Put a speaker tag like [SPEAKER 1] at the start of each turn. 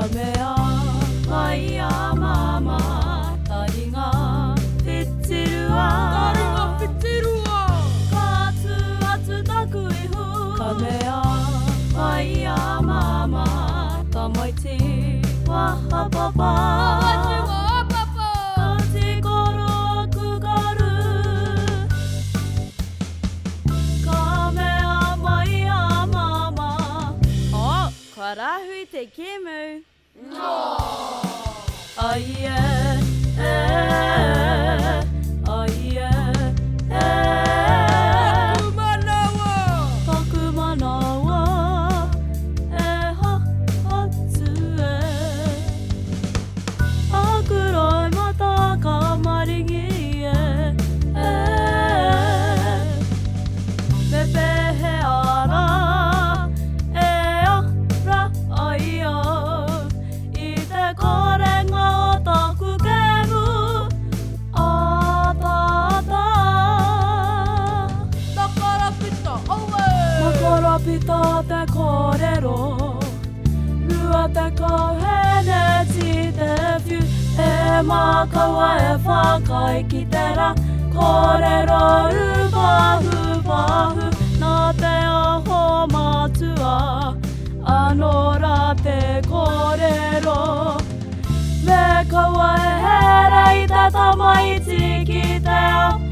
[SPEAKER 1] 亀やワイヤーママダリがフィッチルワカツワツタクイフ亀やワイヤーママタモイチワハパパPara hui te kemu. Aie, aie, Takumanawa, hatsue. Akuroi mata kamarigie. Pepe he ara. Pita te korero Lua te kauhene ti te whiu E makawa e whakai ki te ra Korero upahu Nā te aho matua Ano ra te korero Me kawa e here i te tamaiti ki te ao